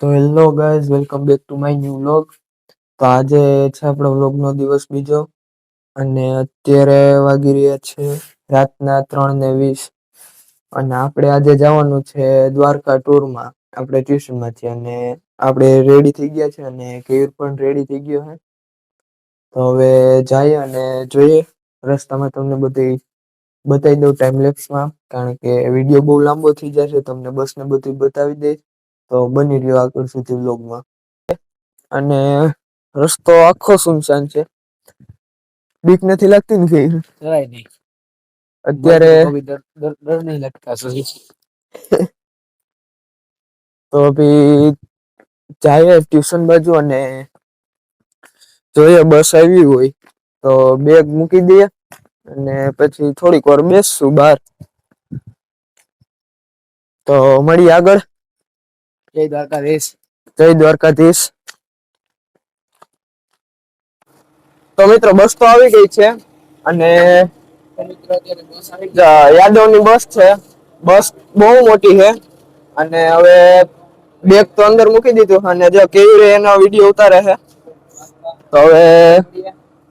તો hello guys, welcome back to my new vlog. તો આજે છે આપણો વ્લોગનો દિવસ બીજો અને અત્યારે વાગી રહ્યા છે રાતના 3:20 અને આપણે આજે જવાનું છે દ્વારકા ટૂરમાં આપણે ટ્યુશનમાંથી. અને આપણે રેડી થઈ ગયા છે અને કેયુર પણ રેડી થઈ ગયો છે. તો હવે જઈએ અને જોઈએ. રસ્તામાં તમને બતાવી દઉં ટાઈમ લેપ્સમાં, કારણ કે વિડીયો બહુ લાંબો થઈ જશે. તમને બસને બધું બતાવી દઈશ, તો બની રહ્યો આગળ સુધી વ્લોગમાં. અને રસ્તો આખો સુનસાન છે. બીક નથી લાગતી ને? જરાય નહીં. અત્યારે ડર નહીં લગતા. તો ભી જઈએ ટ્યુશન બાજુ અને જોઈએ બસ આવી હોય તો બેગ મૂકી દઈએ અને પછી થોડીક વાર બેસશું બહાર. તો મળીએ આગળ. જય દ્વારકાધીશ. જય દ્વારકાધીશ. તો મિત્રો બસ તો આવી ગઈ છે અને યાદવની બસ છે. બસ બહુ મોટી છે અને હવે બેગ તો અંદર મૂકી દીધું અને જો કેવી રીતે એનો વિડીયો ઉતારે છે. તો હવે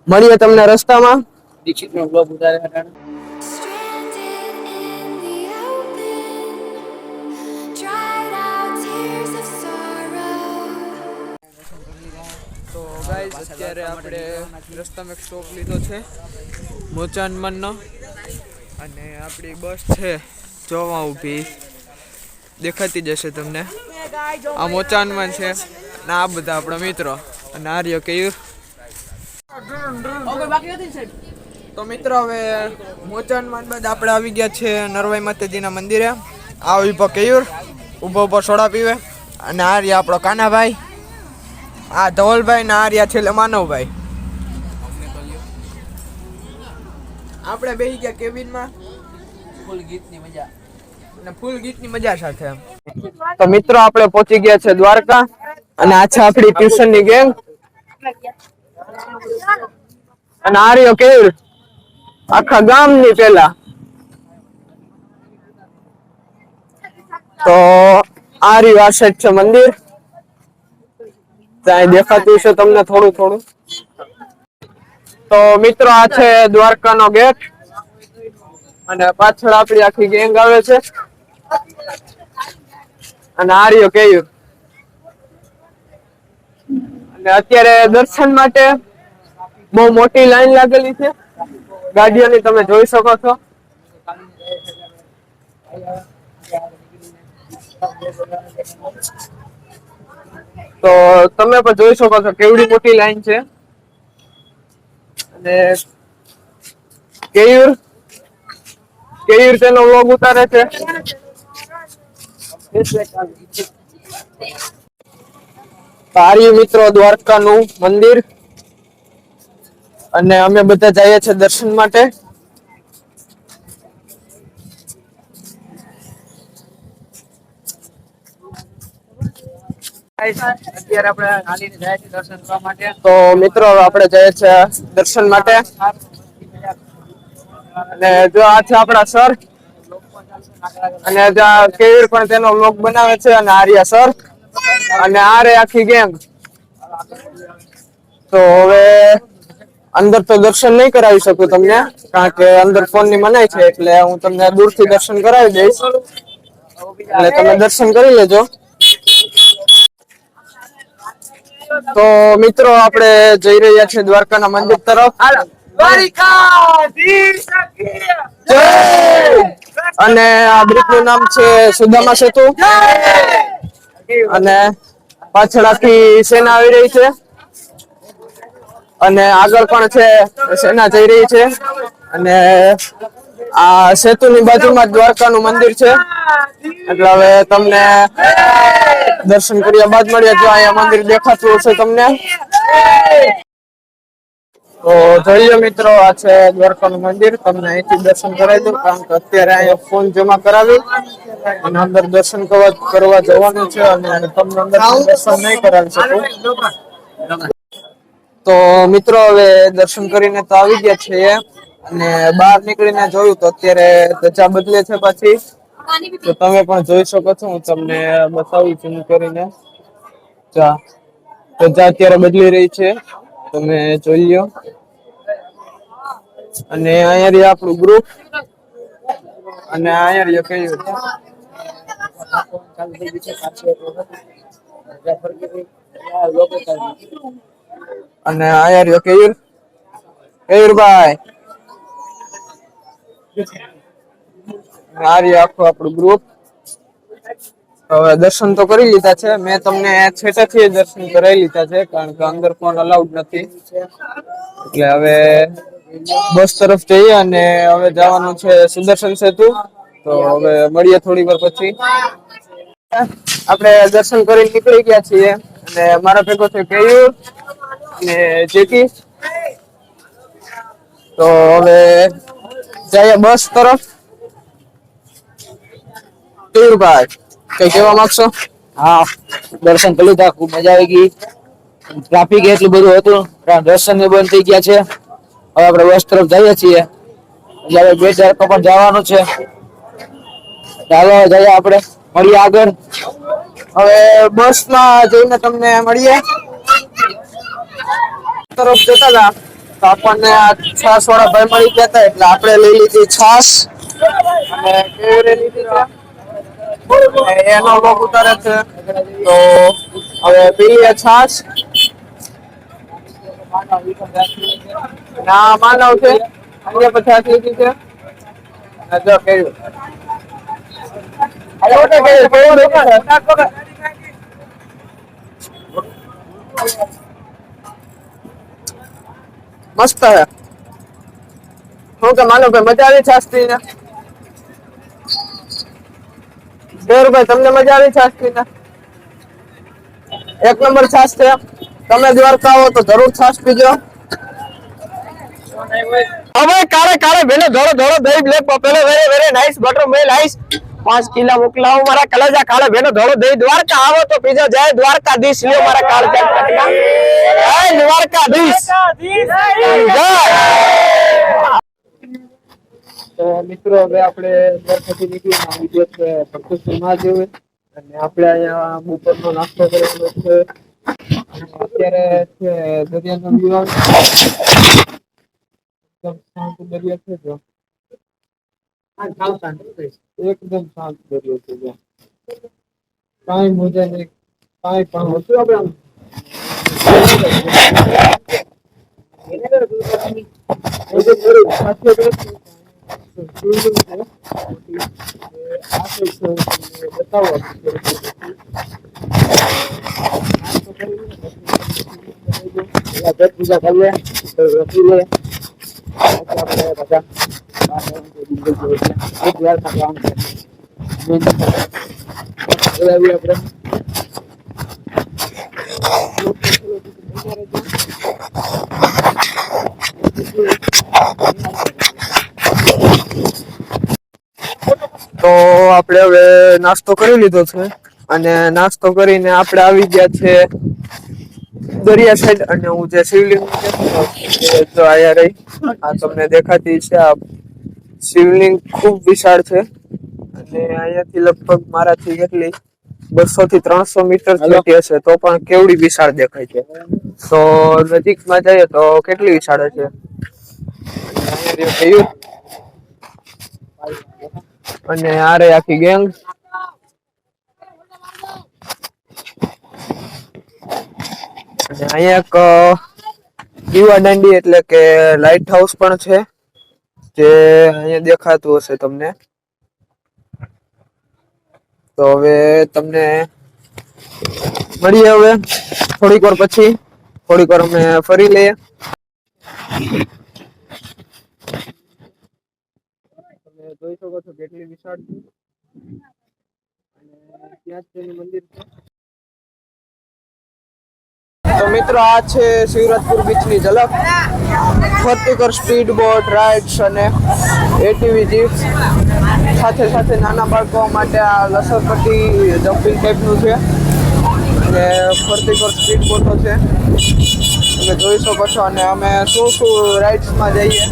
મળીએ તમને રસ્તામાં. દીક્ષિતનો બ્લોગ ઉતારે છે. તો ગાઈસ, અત્યારે આપણે રસ્તામાં એક સ્ટોપ લીધો છે મોચાનમનનો અને આપણી બસ છે જોવા ઊભી, દેખાતી જશે તમને. આ મોચાનમન છે અને આ બધા આપણા મિત્રો અને આર્ય કેયુર. તો મિત્રો હવે મોચાનમન બાદ આપણે આવી ગયા છે નરવાઈ માતાજીના મંદિરે. આ ઉભો કેયુર, ઉભો સોડા પીવે અને આર્ય આપણો કાનાભાઈ, આ ધવલભાઈ ને આર્યા છેલ્લે માનવભાઈ. આપણે બેસી ગયા કેબિનમાં ફૂલ ગીતની મજા સાથે. તો મિત્રો આપણે પહોંચી ગયા છે દ્વારકા અને આ છે આપણી ટ્યુશનની ગેંગ અને આર્યો કેવું આખા ગામની પેલા. તો આ રહ્યું આ સાઈડ છે મંદિર, ત્યાં દેખાતું છે તમને થોડું થોડું. તો મિત્રો આ છે દ્વારકાનો ગેટ અને પાછળ આપણી આખી ગેંગ આવે છે અને આ રહ્યો કેયુર. અને અત્યારે દર્શન માટે બહુ મોટી લાઈન લાગેલી છે ગાડીઓની, તમે જોઈ શકો છો. તો તમે પણ જોઈ શકો છો કેવડી મોટી લાઈન છે. અને કેવી રીતે તેનો વ્લોગ ઉતારે છે. સારી મિત્રો દ્વારકાનું મંદિર અને અમે બધા જઈએ છીએ દર્શન માટે. અત્યારે આપણે હાલીને જાય છે દર્શન કરવા માટે. તો મિત્રો આપણે જઈએ છીએ દર્શન માટે અને જો આ છે આપણા સર અને ત્યાં કેવીર પણ તેનો વ્લોગ બનાવે છે અને આર્યા સર અને આ રે આખી ગેંગ. તો હવે અંદર તો દર્શન નહીં કરાવી શકું તમને, કારણ કે અંદર ફોનની મનાઈ છે, એટલે હું તમને દૂરથી દર્શન કરાવી દઈશ એટલે તમે દર્શન કરી લેજો. તો મિત્રો આપણે જઈ રહ્યા છીએ દ્વારકાના મંદિર તરફ. અને આ બ્રિજ નું નામ છે સુદામા સેતુ અને પાછળ આખી સેના આવી રહી છે અને આગળ પણ છે સેના જઈ રહી છે. અને આ સેતુની બાજુમાં દ્વારકાનું મંદિર છે, એટલે હવે તમને દર્શન કર્યા બાદ મળ્યા. જો અહીંયા મંદિર દેખાતું હશે તમને. તો જોઈએ મિત્રો, આ છે દ્વારકાનું મંદિર. તમને અહીંથી દર્શન કરાવી દઉં, કારણ કે અત્યારે અહીંયા ફોન જમા કરાવી અને અંદર દર્શન કરવા જવાનું છે અને તમને અંદર દર્શન નહીં કરાવી શકું. તો મિત્રો હવે દર્શન કરીને તો આવી ગયા છીએ અને બહાર નીકળીને જોયું તો અત્યારે ધજા બદલે છે પાછી. તો તમે પણ જોઈ શકો છો, હું તમને બતાવું છું કરીને. ચા તો ચા અત્યારે બદલી રહી છે, તમે જોઈ લ્યો. અને અહીંયા રહ્યું આપણું ગ્રુપ, અને અહીંયા રહ્યું કયું અને અહીંયા રહ્યો કેયુરભાઈ. આ રહ્યું આખું આપણું ગ્રુપ. હવે દર્શન તો કરી લીધા છે, મેં તમને છેટેથી દર્શન કરાવી લીધા છે, કારણ કે અંદર ફોન અલાઉડ નથી. એટલે હવે બસ તરફ જઈએ અને હવે જવાનું છે સુદર્શન સેતુ. તો હવે મળીએ થોડી વાર પછી. આપણે દર્શન કરી નીકળી ગયા છીએ અને મારા ભેગો છે કેયુર અને જેકી. તો હવે જઈએ બસ તરફ. કેયુરભાઈ કઈ કહેવા માંગશો? હા, દર્શન કરી લીધા, ખૂબ મજા આવી ગઈ. ટ્રાફિક એટલું બધું હતું, દર્શન બંધ થઈ ગયા છે. હવે આપણે બસ તરફ જઈએ છીએ, એટલે હવે 2-4 પણ જવાનું છે. ચાલો જઈએ, આપણે મળીએ આગળ. હવે બસ માં જઈને તમને મળીએ. તરફ જતા હતા તો આપણને છાસ વાળા ભાઈ મળી ગયા હતા, એટલે આપણે લઈ લીધી છાસ અને કેયુરે લીધી છે. એનો લોક ઉતારે છે, તો હવે પીએ છાસ. ના માનવ છે, અન્ય 50 લીધી છે. જો કેયુર મસ્ત હે. હું કે માનો ભાઈ મજા આવી છાસ પીને? ભાઈ તમને મજા આવી છાસ પીને? એક નંબર છાસ છે. તમે દ્વારકા આવો તો જરૂર છાસ પીજો. હવે કાળે કાળે ભેલે ધોળો ધોળો દહીં black buffalo very very nice buttermilk ice 5 kilo મોકલાવો મારા કલેજા કાળે ભેલો ધોળો દહીં. દ્વારકા આવો તો પીજો. જય દ્વારકાધીશ લ્યો મારા કાળજા કટકા. જય દ્વારકાધીશ. તો મિત્રો હવે આપણે દ્વારકાથી નીકળીને આવી ગયા છે ભક્તેશ્વર મહાદેવ, અને આપણે અહીંયા બપોરનો નાસ્તો કરેલો છે. અત્યારે છે દરિયાનો વ્યૂ શાંત દરિયો છે. જો એકદમ શાંત દરિયો છે, કાંઈ મજા નહીં, કાંઈ પણ હતું આપણે પૂજા કરીએ રસી લે આપણે બધા તો આપણે હવે નાસ્તો કરી લીધો છે, અને નાસ્તો કરીને આપણે આવી ગયા છે દરિયા સાઈડ. અને હું જે શિવલિંગ જો આયા રહી આ તમને દેખાતી છે. આ શિવલિંગ ખૂબ વિશાળ છે, અને અહીંયાથી લગભગ મારાથી કેટલી 200 થી 300 મીટર જેટલી હશે, તો પણ કેવડી વિશાળ દેખાય છે. તો નજીકમાં જઈએ તો કેટલી વિશાળ છે. અને આ રે આખી ગેંગ. અને અહીંયા એક દીવા દાંડી એટલે કે લાઇટ હાઉસ પણ છે, જે અહીંયા દેખાતું હશે તમને. તો હવે તમને મળીએ હવે થોડીક વાર પછી. થોડીક વાર અમે ફરી લઈએ. તમે જોઈ શકો છો કેટલી વિશાળ છે, અને ત્યાં જ તેનું મંદિર છે. તો મિત્રો આ છે શિવરાજપુર બીચની ઝલક. ફરતી કર સ્પીડ બોટ રાઇડ્સ અને એટીવી જીપ્સ, સાથે સાથે નાના બાળકો માટે આ લસરપટ્ટી જમ્પિંગ ટાઈપનું છે, અને ફરતી કર સ્પીડ બોટો છે. તમે જોઈ શકો છો. અને અમે શું શું રાઇડ્સમાં જઈએ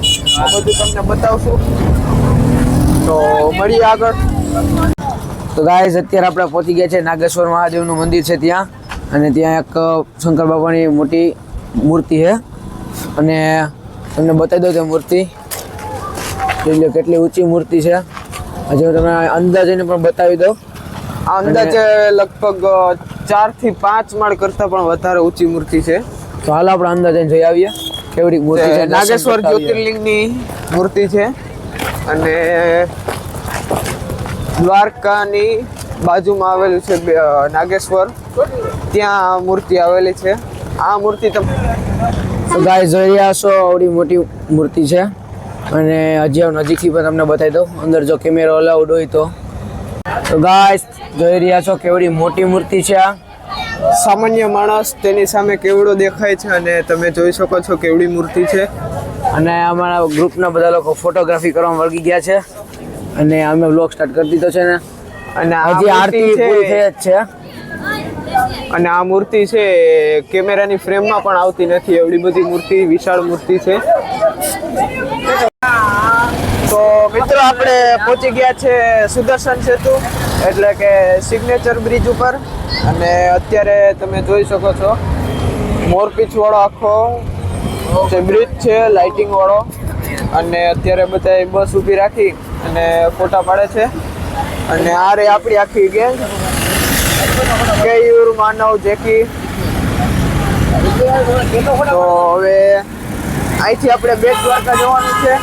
આ બધું તમને બતાવશું. તો મળીએ આગળ. તો ગાઈઝ અત્યારે આપણે પહોંચી ગયા છે નાગેશ્વર મહાદેવનું મંદિર છે ત્યાં, અને ત્યાં એક શંકર બાપાની મોટી મૂર્તિ છે અને તમને બતાવી દઉં તે મૂર્તિ એટલે કેટલી ઊંચી મૂર્તિ છે. હજી હું તમને અંદાજને પણ બતાવી દઉં. આ અંદાજે લગભગ 4 થી 5 માળ કરતા પણ વધારે ઊંચી મૂર્તિ છે. તો હાલ આપણે અંદાજે જોઈ આવીએ કેવડી મૂર્તિ છે. નાગેશ્વર જ્યોતિર્લિંગની મૂર્તિ છે અને દ્વારકાની બાજુમાં આવેલું છે નાગેશ્વર, ત્યાં મૂર્તિ આવેલી છે. આ મૂર્તિ તો ગાઈસ જોઈ રહ્યા છો આવડી મોટી મૂર્તિ છે અને હજી હું નજીકથી પણ તમને બતાવી દઉં અંદર જો કેમેરો અલાઉડ હોય તો. તો ગાઈસ જોઈ રહ્યા છો કેવડી મોટી મૂર્તિ છે આ. સામાન્ય માણસ તેની સામે કેવડો દેખાય છે અને તમે જોઈ શકો છો કેવડી મૂર્તિ છે. અને અમારા ગ્રુપના બધા લોકો ફોટોગ્રાફી કરવામાં વળગી ગયા છે અને અમે વ્લોગ સ્ટાર્ટ કરી દીધો છે ને અને હજી આરતી પૂરી થઈ જ છે. અને આ મૂર્તિ છે કેમેરાની ફ્રેમમાં પણ આવતી નથી, એવડી બધી મૂર્તિ, વિશાળ મૂર્તિ છે. તો મિત્રો આપણે પહોંચી ગયા છે સુદર્શન સેતુ એટલે કે સિગ્નેચર બ્રિજ ઉપર અને અત્યારે તમે જોઈ શકો છો મોરપીંછ વાળો આખો જે બ્રિજ છે લાઇટિંગ વાળો અને અત્યારે બધા બસ ઊભી રાખી અને ફોટા પાડે છે અને આ રે આપણી આખી ગેંગ કેયુર માનવ જેકી. તો હવે અહીંથી આપણે બેટ દ્વારકા જવાનું છે